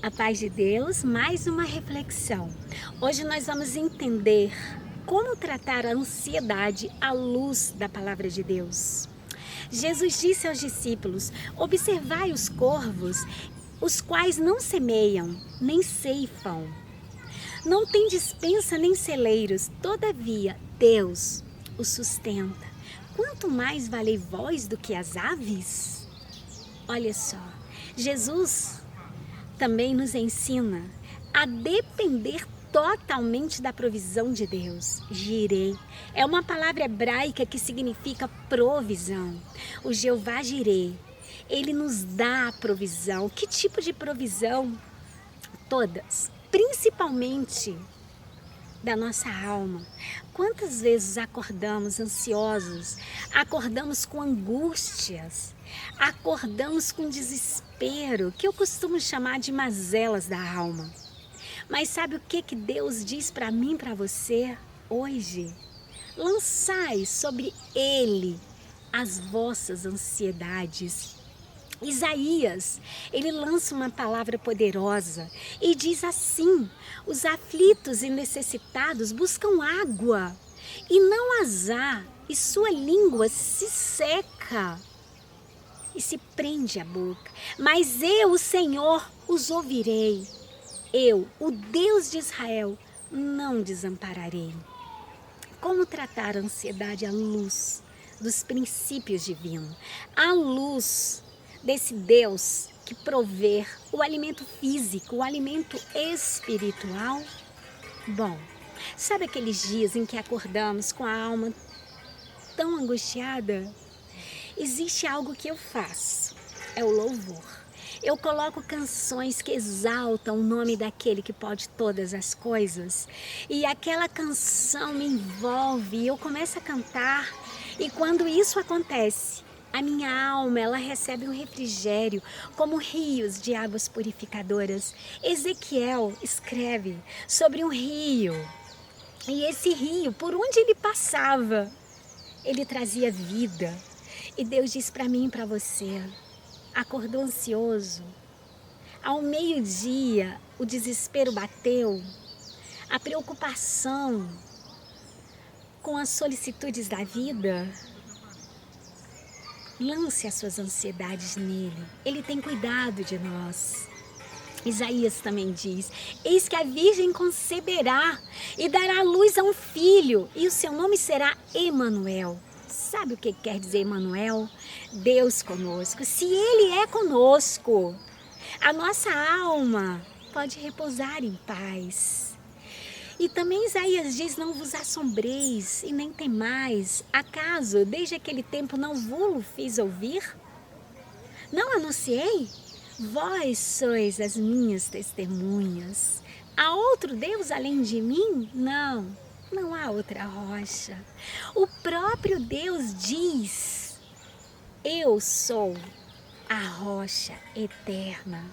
A paz de Deus, mais uma reflexão. Hoje nós vamos entender como tratar a ansiedade à luz da palavra de Deus. Jesus disse aos discípulos: observai os corvos, os quais não semeiam, nem ceifam. Não têm despensa nem celeiros, todavia Deus os sustenta. Quanto mais valei vós do que as aves? Olha só, Jesus também nos ensina a depender totalmente da provisão de Deus. Jireh é uma palavra hebraica que significa provisão. O Jeová Jireh, ele nos dá a provisão. Que tipo de provisão? Todas, principalmente da nossa alma. Quantas vezes acordamos ansiosos, acordamos com angústias, acordamos com desespero, que eu costumo chamar de mazelas da alma. Mas sabe o que Deus diz para mim, para você hoje? Lançai sobre Ele as vossas ansiedades. Isaías, ele lança uma palavra poderosa e diz assim: os aflitos e necessitados buscam água e não as há, e sua língua se seca e se prende a boca. Mas eu, o Senhor, os ouvirei. Eu, o Deus de Israel, não desampararei. Como tratar a ansiedade à luz dos princípios divinos? À luz desse Deus que provê o alimento físico, o alimento espiritual? Bom, sabe aqueles dias em que acordamos com a alma tão angustiada? Existe algo que eu faço, é o louvor. Eu coloco canções que exaltam o nome daquele que pode todas as coisas. E aquela canção me envolve e eu começo a cantar. E quando isso acontece, a minha alma, ela recebe um refrigério como rios de águas purificadoras. Ezequiel escreve sobre um rio. E esse rio, por onde ele passava, ele trazia vida. E Deus diz para mim e para você: acordou ansioso? Ao meio-dia, o desespero bateu, a preocupação com as solicitudes da vida? Lance as suas ansiedades nele, ele tem cuidado de nós. Isaías também diz: eis que a virgem conceberá e dará luz a um filho, e o seu nome será Emanuel. Sabe o que quer dizer Emanuel? Deus conosco. Se ele é conosco, a nossa alma pode repousar em paz. E também Isaías diz: não vos assombreis e nem temais. Acaso desde aquele tempo não vos fiz ouvir? Não anunciei? Vós sois as minhas testemunhas. Há outro Deus além de mim? Não, não há outra rocha. O próprio Deus diz: eu sou a rocha eterna,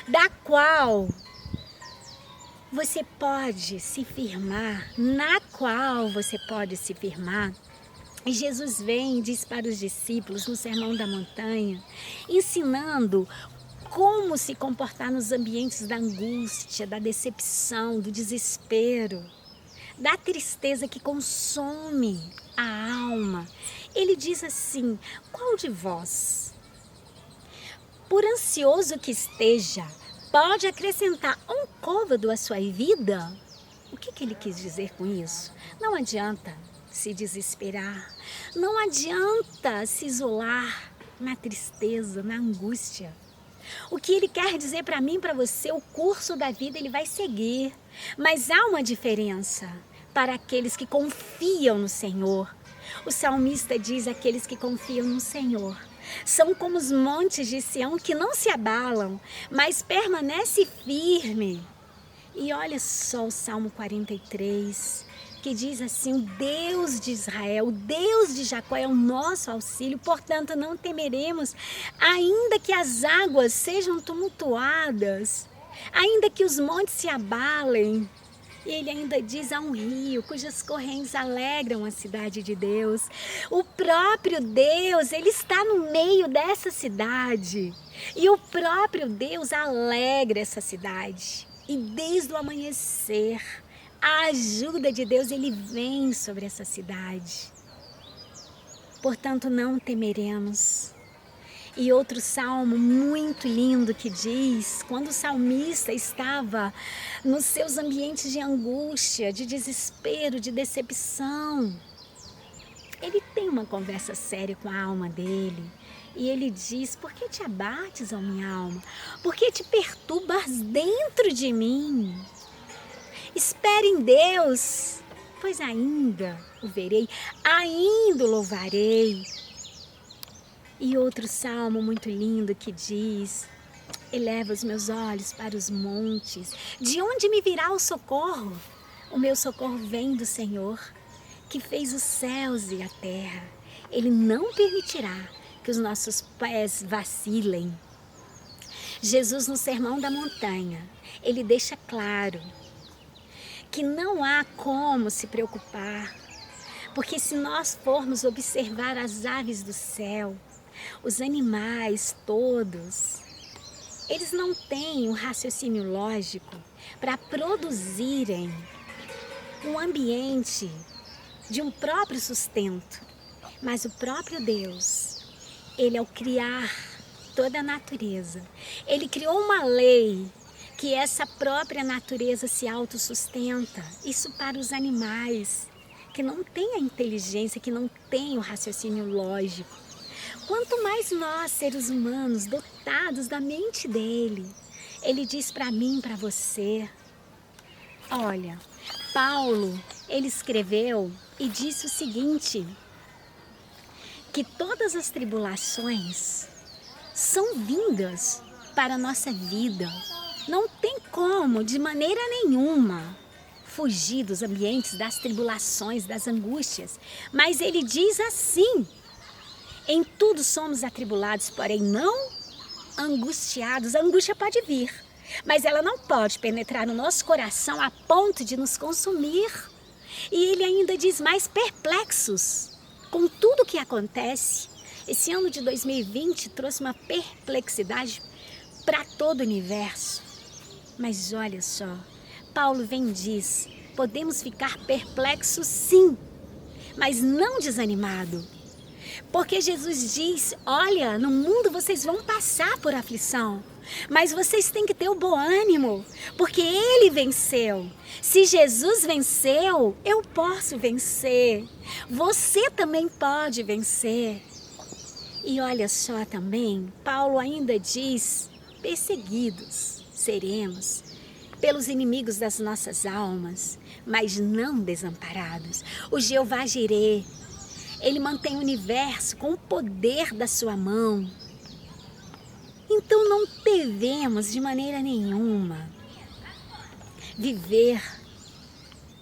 da qual você pode se firmar, na qual você pode se firmar. E Jesus vem e diz para os discípulos no Sermão da Montanha, ensinando como se comportar nos ambientes da angústia, da decepção, do desespero, da tristeza que consome a alma. Ele diz assim: qual de vós, por ansioso que esteja, pode acrescentar um côvado à sua vida? O que ele quis dizer com isso? Não adianta se desesperar, não adianta se isolar na tristeza, na angústia. O que ele quer dizer para mim, para você, o curso da vida ele vai seguir, mas há uma diferença para aqueles que confiam no Senhor. O salmista diz: aqueles que confiam no Senhor são como os montes de Sião que não se abalam, mas permanece firme. E olha só o Salmo 43, que diz assim: o Deus de Israel, o Deus de Jacó é o nosso auxílio, portanto não temeremos, ainda que as águas sejam tumultuadas, ainda que os montes se abalem. E ele ainda diz: há um rio cujas correntes alegram a cidade de Deus. O próprio Deus, ele está no meio dessa cidade. E o próprio Deus alegra essa cidade. E desde o amanhecer, a ajuda de Deus, ele vem sobre essa cidade. Portanto, não temeremos. E outro salmo muito lindo que diz, quando o salmista estava nos seus ambientes de angústia, de desespero, de decepção, ele tem uma conversa séria com a alma dele. E ele diz: por que te abates, ó minha alma? Por que te perturbas dentro de mim? Espere em Deus, pois ainda o verei, ainda o louvarei. E outro salmo muito lindo que diz: eleva os meus olhos para os montes, de onde me virá o socorro? O meu socorro vem do Senhor, que fez os céus e a terra. Ele não permitirá que os nossos pés vacilem. Jesus, no Sermão da Montanha, ele deixa claro que não há como se preocupar, porque se nós formos observar as aves do céu, os animais todos, eles não têm um raciocínio lógico para produzirem um ambiente de um próprio sustento. Mas o próprio Deus, ele ao criar toda a natureza, ele criou uma lei que essa própria natureza se autossustenta. Isso para os animais que não têm a inteligência, que não têm o raciocínio lógico. Quanto mais nós, seres humanos, dotados da mente dele, ele diz para mim, para você. Olha, Paulo, ele escreveu e disse o seguinte, que todas as tribulações são vindas para a nossa vida. Não tem como, de maneira nenhuma, fugir dos ambientes, das tribulações, das angústias. Mas ele diz assim: em tudo somos atribulados, porém não angustiados. A angústia pode vir, mas ela não pode penetrar no nosso coração a ponto de nos consumir. E ele ainda diz mais: perplexos com tudo o que acontece. Esse ano de 2020 trouxe uma perplexidade para todo o universo. Mas olha só, Paulo vem e diz: podemos ficar perplexos sim, mas não desanimado. Porque Jesus diz: olha, no mundo vocês vão passar por aflição, mas vocês têm que ter o bom ânimo, porque Ele venceu. Se Jesus venceu, eu posso vencer. Você também pode vencer. E olha só também, Paulo ainda diz: perseguidos seremos pelos inimigos das nossas almas, mas não desamparados. O Jeová Jirê, ele mantém o universo com o poder da sua mão. Então não devemos de maneira nenhuma viver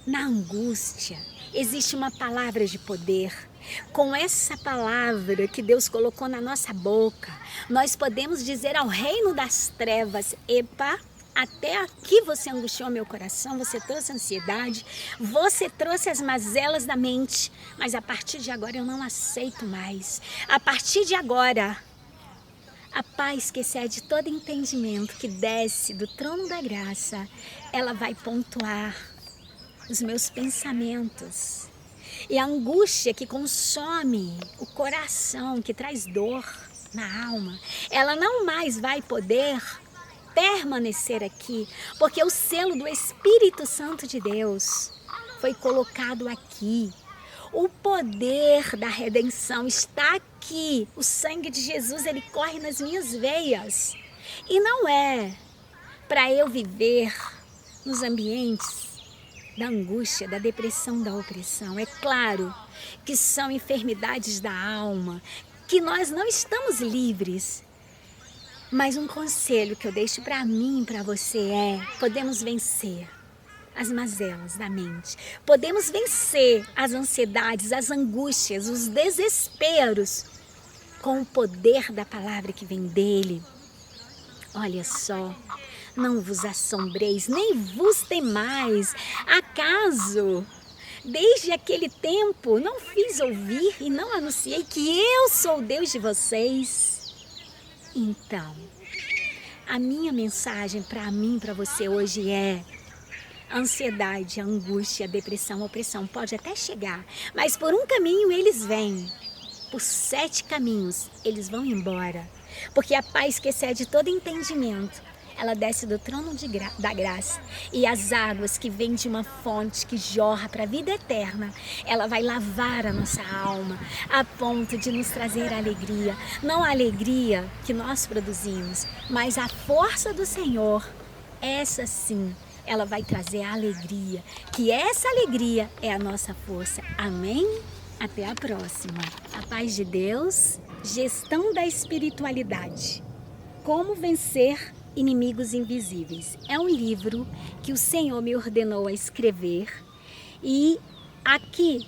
na angústia. Existe uma palavra de poder. Com essa palavra que Deus colocou na nossa boca, nós podemos dizer ao reino das trevas: epa, até aqui você angustiou meu coração, você trouxe ansiedade, você trouxe as mazelas da mente, mas a partir de agora eu não aceito mais. A partir de agora, a paz que excede todo entendimento, que desce do trono da graça, ela vai pontuar os meus pensamentos. E a angústia que consome o coração, que traz dor na alma, ela não mais vai poder permanecer aqui, porque o selo do Espírito Santo de Deus foi colocado aqui. O poder da redenção está aqui. O sangue de Jesus, ele corre nas minhas veias. E não é para eu viver nos ambientes da angústia, da depressão, da opressão. É claro que são enfermidades da alma, que nós não estamos livres. Mas um conselho que eu deixo para mim e para você é: podemos vencer as mazelas da mente. Podemos vencer as ansiedades, as angústias, os desesperos com o poder da palavra que vem dele. Olha só, Não vos assombreis, nem vos temais. Acaso, desde aquele tempo, não fiz ouvir e não anunciei que eu sou o Deus de vocês? Então, a minha mensagem para mim, para você hoje é: a ansiedade, a angústia, a depressão, a opressão pode até chegar, mas por um caminho eles vêm, por 7 caminhos eles vão embora, porque a paz que excede todo entendimento, ela desce do trono da graça, e as águas que vêm de uma fonte que jorra para a vida eterna, ela vai lavar a nossa alma, a ponto de nos trazer alegria. Não a alegria que nós produzimos, mas a força do Senhor, essa sim, ela vai trazer a alegria, que essa alegria é a nossa força. Amém? Até a próxima. A paz de Deus, gestão da espiritualidade. Como vencer inimigos invisíveis. É um livro que o Senhor me ordenou a escrever, e aqui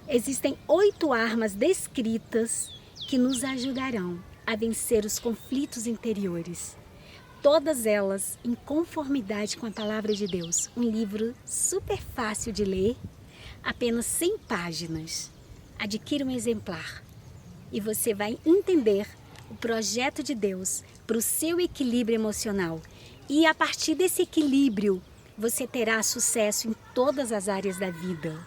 existem 8 armas descritas que nos ajudarão a vencer os conflitos interiores. Todas elas em conformidade com a palavra de Deus. Um livro super fácil de ler, apenas 100 páginas. Adquira um exemplar e você vai entender o projeto de Deus para o seu equilíbrio emocional. E a partir desse equilíbrio, você terá sucesso em todas as áreas da vida.